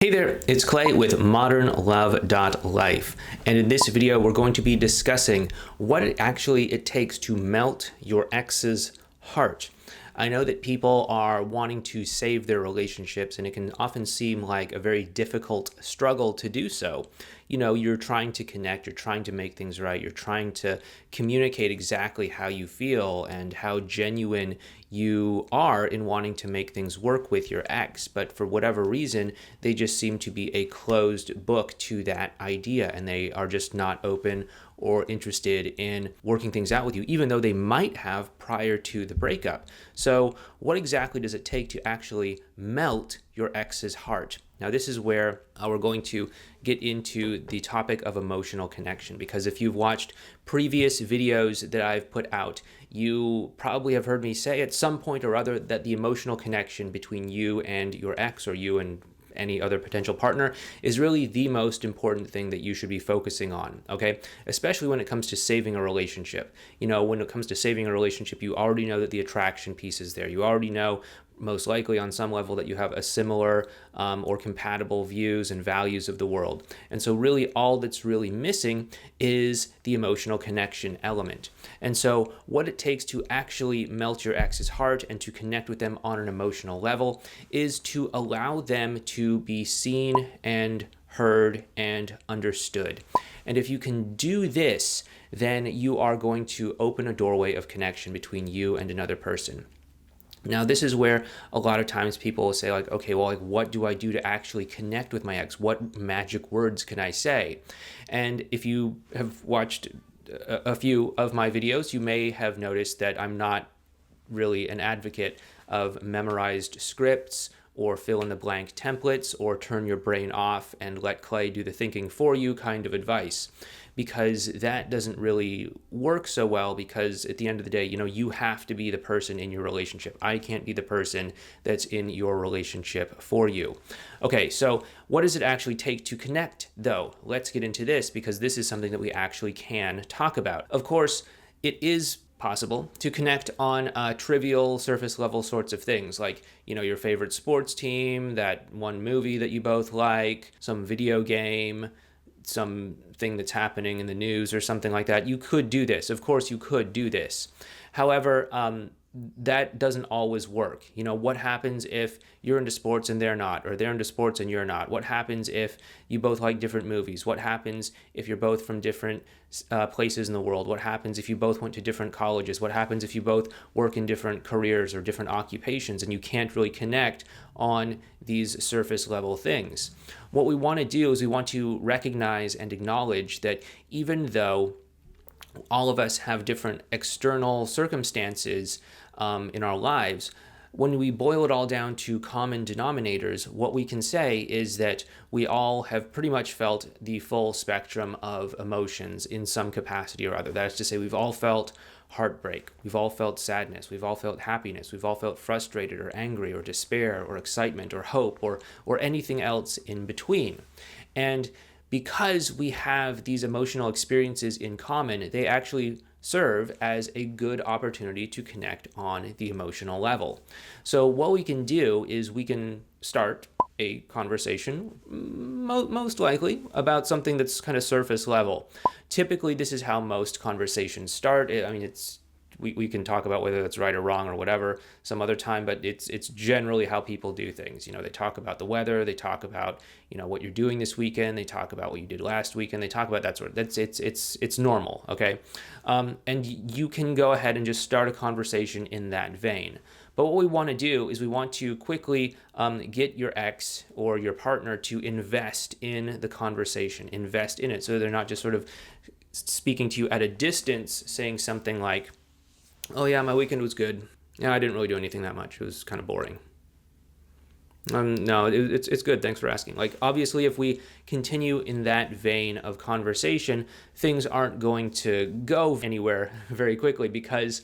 Hey there, it's Clay with modernlove.life, and in this video we're going to be discussing what it takes to melt your ex's heart. I know that people are wanting to save their relationships, and it can often seem like a very difficult struggle to do so. You know, you're trying to connect, you're trying to make things right, you're trying to communicate exactly how you feel and how genuine you are in wanting to make things work with your ex, but for whatever reason, they just seem to be a closed book to that idea, and they are just not open or interested in working things out with you, even though they might have prior to the breakup. So what exactly does it take to actually melt your ex's heart? Now, this is where we're going to get into the topic of emotional connection, because if you've watched previous videos that I've put out, you probably have heard me say at some point or other that the emotional connection between you and your ex, or you and any other potential partner, is really the most important thing that you should be focusing on, okay? Especially when it comes to saving a relationship. You know, when it comes to saving a relationship, you already know that the attraction piece is there. You already know, most likely on some level, that you have a similar or compatible views and values of the world. And so really all that's really missing is the emotional connection element. And so what it takes to actually melt your ex's heart and to connect with them on an emotional level is to allow them to be seen and heard and understood. And if you can do this, then you are going to open a doorway of connection between you and another person. Now, this is where a lot of times people will say, like, okay, well, like, what do I do to actually connect with my ex? What magic words can I say? And if you have watched a few of my videos, you may have noticed that I'm not really an advocate of memorized scripts or fill in the blank templates or turn your brain off and let Clay do the thinking for you kind of advice, because that doesn't really work so well, because at the end of the day, you know, you have to be the person in your relationship. I can't be the person that's in your relationship for you. Okay, so what does it actually take to connect, though? Let's get into this, because this is something that we actually can talk about. Of course, it is possible to connect on trivial surface level sorts of things, like, you know, your favorite sports team, that one movie that you both like, some video game, something that's happening in the news or something like that. You could do this. Of course, you could do this. However, that doesn't always work. You know, what happens if you're into sports and they're not, or they're into sports and you're not? What happens if you both like different movies? What happens if you're both from different places in the world? What happens if you both went to different colleges? What happens if you both work in different careers or different occupations and you can't really connect on these surface level things? What we want to do is we want to recognize and acknowledge that even though all of us have different external circumstances in our lives, when we boil it all down to common denominators, what we can say is that we all have pretty much felt the full spectrum of emotions in some capacity or other. That is to say, we've all felt heartbreak, we've all felt sadness, we've all felt happiness, we've all felt frustrated or angry or despair or excitement or hope or anything else in between. And because we have these emotional experiences in common, they actually serve as a good opportunity to connect on the emotional level. So what we can do is we can start a conversation, most likely, about something that's kind of surface level. Typically, this is how most conversations start. I mean, we can talk about whether that's right or wrong or whatever some other time, but it's generally how people do things. You know, they talk about the weather, they talk about, you know, what you're doing this weekend, they talk about what you did last weekend, they talk about that sort of, it's normal, okay? And you can go ahead and just start a conversation in that vein. But what we want to do is we want to quickly get your ex or your partner to invest in the conversation, invest in it, so they're not just sort of speaking to you at a distance, saying something like, oh yeah, my weekend was good. Yeah, I didn't really do anything that much. It was kind of boring. No, it's good. Thanks for asking. Like, obviously, if we continue in that vein of conversation, things aren't going to go anywhere very quickly, because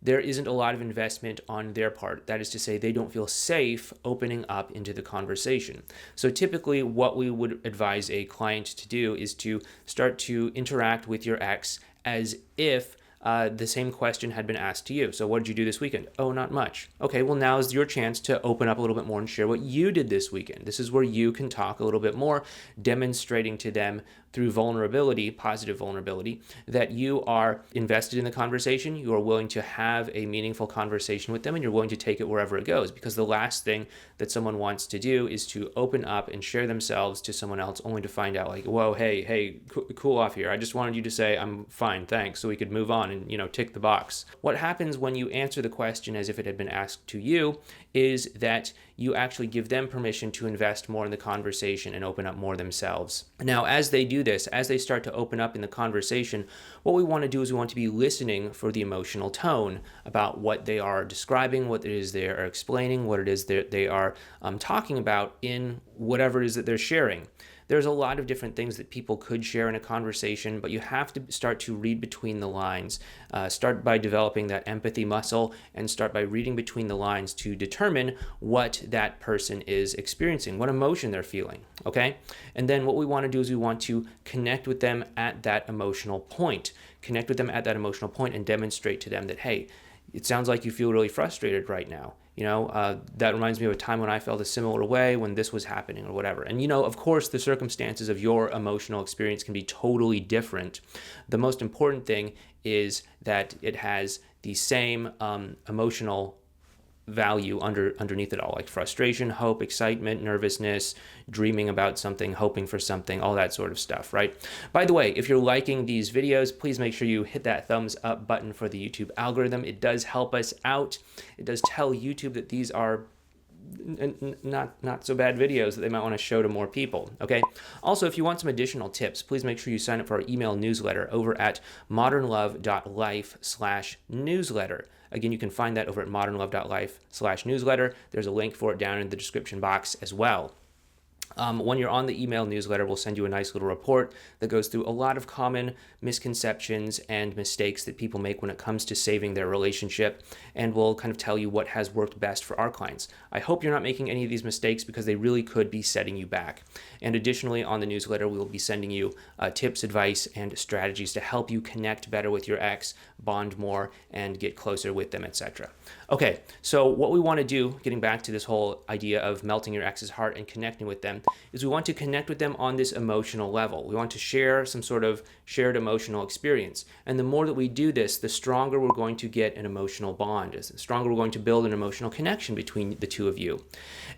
there isn't a lot of investment on their part. That is to say, they don't feel safe opening up into the conversation. So typically what we would advise a client to do is to start to interact with your ex as if the same question had been asked to you. So what did you do this weekend? Oh, not much. Okay, well, now is your chance to open up a little bit more and share what you did this weekend. This is where you can talk a little bit more, demonstrating to them through vulnerability, positive vulnerability, that you are invested in the conversation, you are willing to have a meaningful conversation with them, and you're willing to take it wherever it goes. Because the last thing that someone wants to do is to open up and share themselves to someone else only to find out like, whoa, hey, cool off here. I just wanted you to say, I'm fine, thanks, so we could move on and, tick the box. What happens when you answer the question as if it had been asked to you is that you actually give them permission to invest more in the conversation and open up more themselves. Now, as they do this, as they start to open up in the conversation, what we want to do is we want to be listening for the emotional tone about what they are describing, what it is they are explaining, what it is that they are talking about in whatever it is that they're sharing. There's a lot of different things that people could share in a conversation, but you have to start to read between the lines. Start by developing that empathy muscle and start by reading between the lines to determine what that person is experiencing, what emotion they're feeling, okay? And then what we want to do is we want to connect with them at that emotional point. Connect with them at that emotional point and demonstrate to them that, hey, it sounds like you feel really frustrated right now. That reminds me of a time when I felt a similar way when this was happening or whatever. And, of course, the circumstances of your emotional experience can be totally different. The most important thing is that it has the same emotional value underneath it all, like frustration, hope, excitement, nervousness, dreaming about something, hoping for something, all that sort of stuff, right? By the way, if you're liking these videos, please make sure you hit that thumbs up button for the YouTube algorithm. It does help us out. It does tell YouTube that these are not so bad videos that they might want to show to more people, okay? Also, if you want some additional tips, please make sure you sign up for our email newsletter over at modernlove.life/newsletter. Again, you can find that over at modernlove.life/newsletter. There's a link for it down in the description box as well. When you're on the email newsletter, we'll send you a nice little report that goes through a lot of common misconceptions and mistakes that people make when it comes to saving their relationship, and we'll kind of tell you what has worked best for our clients. I hope you're not making any of these mistakes because they really could be setting you back. And additionally, on the newsletter, we will be sending you tips, advice, and strategies to help you connect better with your ex, bond more, and get closer with them, etc. Okay, so what we want to do, getting back to this whole idea of melting your ex's heart and connecting with them, is we want to connect with them on this emotional level. We want to share some sort of shared emotional experience. And the more that we do this, the stronger we're going to get an emotional bond, the stronger we're going to build an emotional connection between the two of you.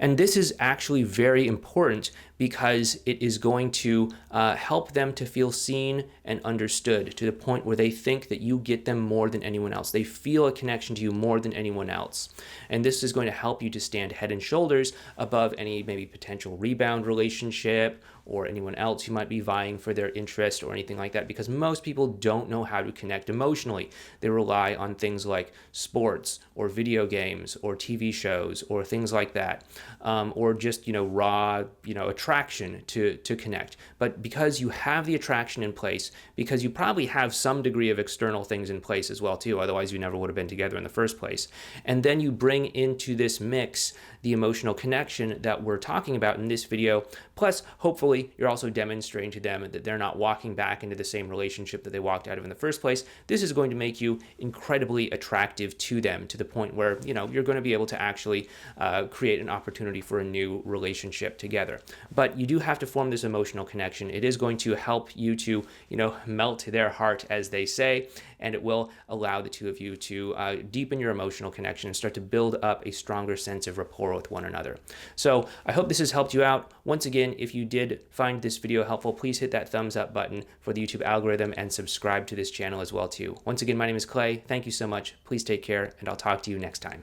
And this is actually very important because it is going to help them to feel seen and understood to the point where they think that you get them more than anyone else. They feel a connection to you more than anyone else. And this is going to help you to stand head and shoulders above any maybe potential rebound relationship or anyone else who might be vying for their interest or anything like that, because most people don't know how to connect emotionally. They rely on things like sports or video games or TV shows or things like that, or just, raw, attraction to connect. But because you have the attraction in place, because you probably have some degree of external things in place as well too, otherwise you never would have been together in the first place. And then you bring into this mix the emotional connection that we're talking about in this video, plus hopefully you're also demonstrating to them that they're not walking back into the same relationship that they walked out of in the first place. This is going to make you incredibly attractive to them to the point where, you're going to be able to actually create an opportunity for a new relationship together. But you do have to form this emotional connection. It is going to help you to, melt their heart, as they say, and it will allow the two of you to deepen your emotional connection and start to build up a stronger sense of rapport with one another. So I hope this has helped you out. Once again, if you did find this video helpful, please hit that thumbs up button for the YouTube algorithm and subscribe to this channel as well too. Once again, my name is Clay. Thank you so much. Please take care, and I'll talk to you next time.